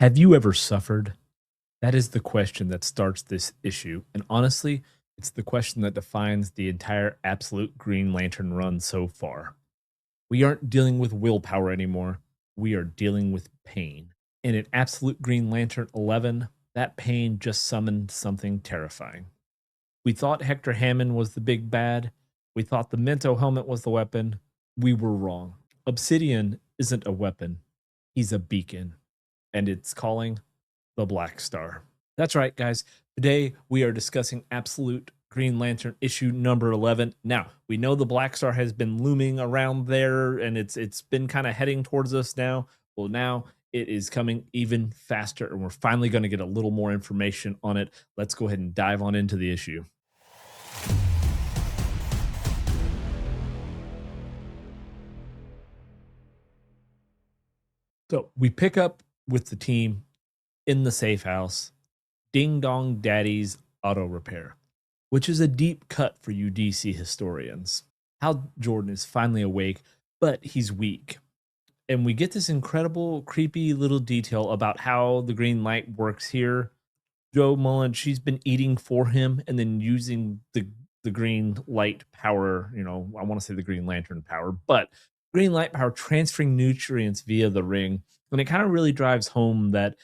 Have you ever suffered? That is the question that starts this issue. And honestly, it's the question that defines the entire Absolute Green Lantern run so far. We aren't dealing with willpower anymore. We are dealing with pain. And in Absolute Green Lantern 11, that pain just summoned something terrifying. We thought Hector Hammond was the big bad. We thought the Mento Helmet was the weapon. We were wrong. Obsidian isn't a weapon, he's a beacon. And it's calling the Black Star. That's right, guys. Today we are discussing Absolute Green Lantern issue number 11. Now, we know the Black Star has been looming around there and it's been kind of heading towards us now. Well, now it is coming even faster and we're finally going to get a little more information on it. Let's go ahead and dive on into the issue. So, we pick up with the team in the safe house, Ding Dong Daddy's Auto Repair, which is a deep cut for you DC historians. Hal Jordan is finally awake, but he's weak. And we get this incredible, creepy little detail about how the green light works here. Jo Mullein, she's been eating for him and then using the green light power, I want to say the green lantern power, but green light power transferring nutrients via the ring. And it kind of really drives home that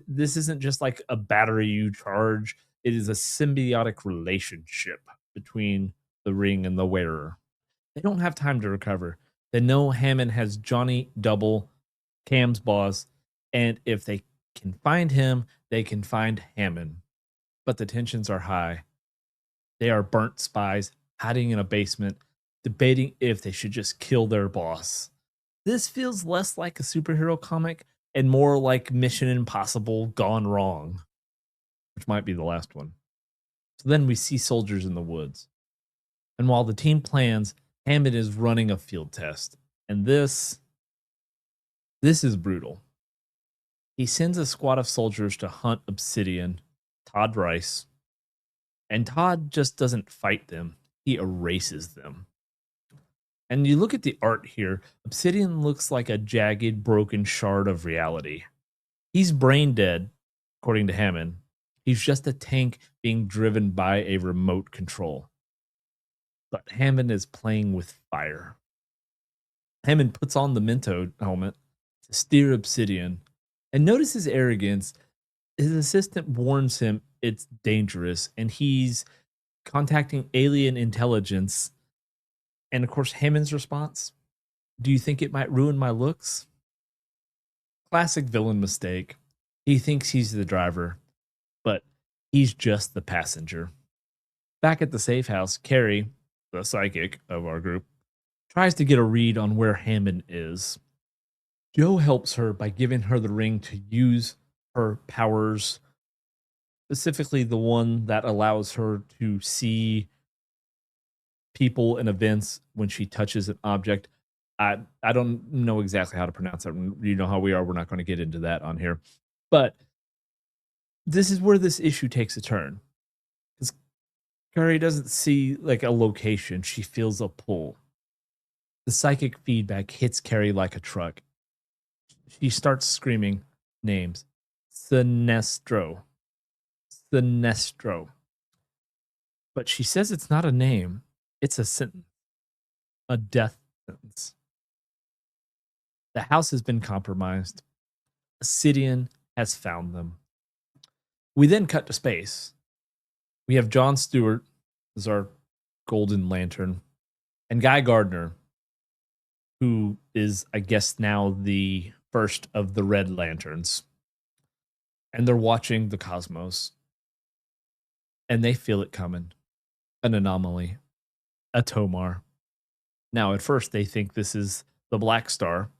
this isn't just like a battery you charge, it is a symbiotic relationship between the ring and the wearer. They don't have time to recover. They know Hammond has Johnny Double, Cam's boss, and if they can find him, they can find Hammond. But the tensions are high. They are burnt spies hiding in a basement, debating if they should just kill their boss. This feels less like a superhero comic and more like Mission Impossible gone wrong, which might be the last one. So then we see soldiers in the woods. And while the team plans, Hammond is running a field test. And this is brutal. He sends a squad of soldiers to hunt Obsidian, Todd Rice, and Todd just doesn't fight them. He erases them. And you look at the art here, Obsidian looks like a jagged, broken shard of reality. He's brain dead, according to Hammond. He's just a tank being driven by a remote control. But Hammond is playing with fire. Hammond puts on the Mento helmet to steer Obsidian. And notice his arrogance. His assistant warns him it's dangerous, and he's contacting alien intelligence. And of course, Hammond's response, do you think it might ruin my looks? Classic villain mistake. He thinks he's the driver, but he's just the passenger. Back at the safe house, Carrie, the psychic of our group, tries to get a read on where Hammond is. Jo helps her by giving her the ring to use her powers, specifically the one that allows her to see people and events when she touches an object. I don't know exactly how to pronounce it. You know how we are. We're not going to get into that on here. But this is where this issue takes a turn. Because Carrie doesn't see like a location. She feels a pull. The psychic feedback hits Carrie like a truck. She starts screaming names. Sinestro. Sinestro. But she says it's not a name. It's a sentence. A death sentence. The house has been compromised. Obsidian has found them. We then cut to space. We have John Stewart as our Golden Lantern, and Guy Gardner, who is, I guess, now the first of the Red Lanterns. And they're watching the cosmos. And they feel it coming. An anomaly. A Tomar. Now, at first, they think this is the Black Star.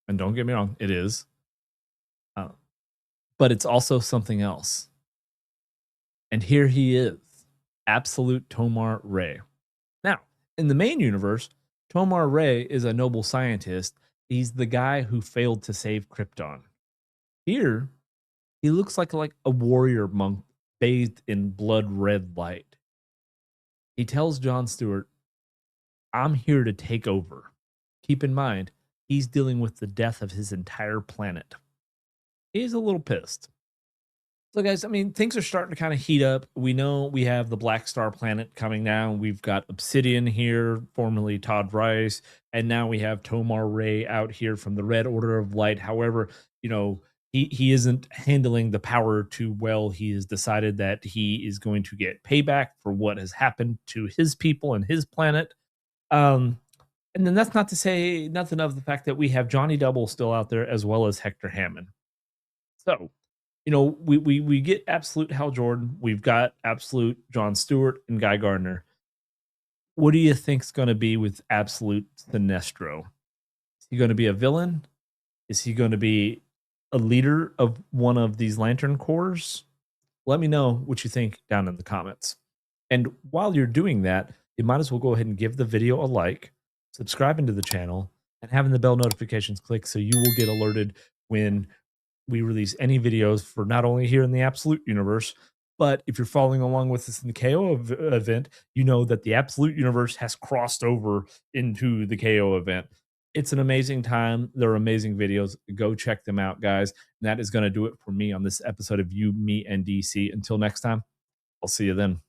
And don't get me wrong, it is. But it's also something else. And here he is, Absolute Tomar-Re. Now, in the main universe, Tomar-Re is a noble scientist. He's the guy who failed to save Krypton. Here, he looks like a warrior monk bathed in blood red light. He tells John Stewart, I'm here to take over. Keep in mind, he's dealing with the death of his entire planet. He's a little pissed. So, guys, I mean, things are starting to kind of heat up. We know we have the Black Star planet coming down. We've got Obsidian here, formerly Todd Rice, and now we have Tomar-Re out here from the Red Order of Light. However, he isn't handling the power too well. He has decided that he is going to get payback for what has happened to his people and his planet. Um, and then that's not to say nothing of the fact that we have Johnny Double still out there as well as Hector Hammond. So, we get Absolute Hal Jordan, we've got Absolute John Stewart and Guy Gardner. What do you think's going to be with Absolute Sinestro? Is he going to be a villain? Is he going to be a leader of one of these Lantern Corps? Let me know what you think down in the comments. And while you're doing that, you might as well go ahead and give the video a like, subscribe into the channel, and having the bell notifications clicked so you will get alerted when we release any videos for not only here in the Absolute universe, but if you're following along with us in the KO event, you know that the Absolute universe has crossed over into the KO event. It's an amazing time. They're amazing videos. Go check them out, guys. And that is going to do it for me on this episode of You, Me, and DC. Until next time, I'll see you then.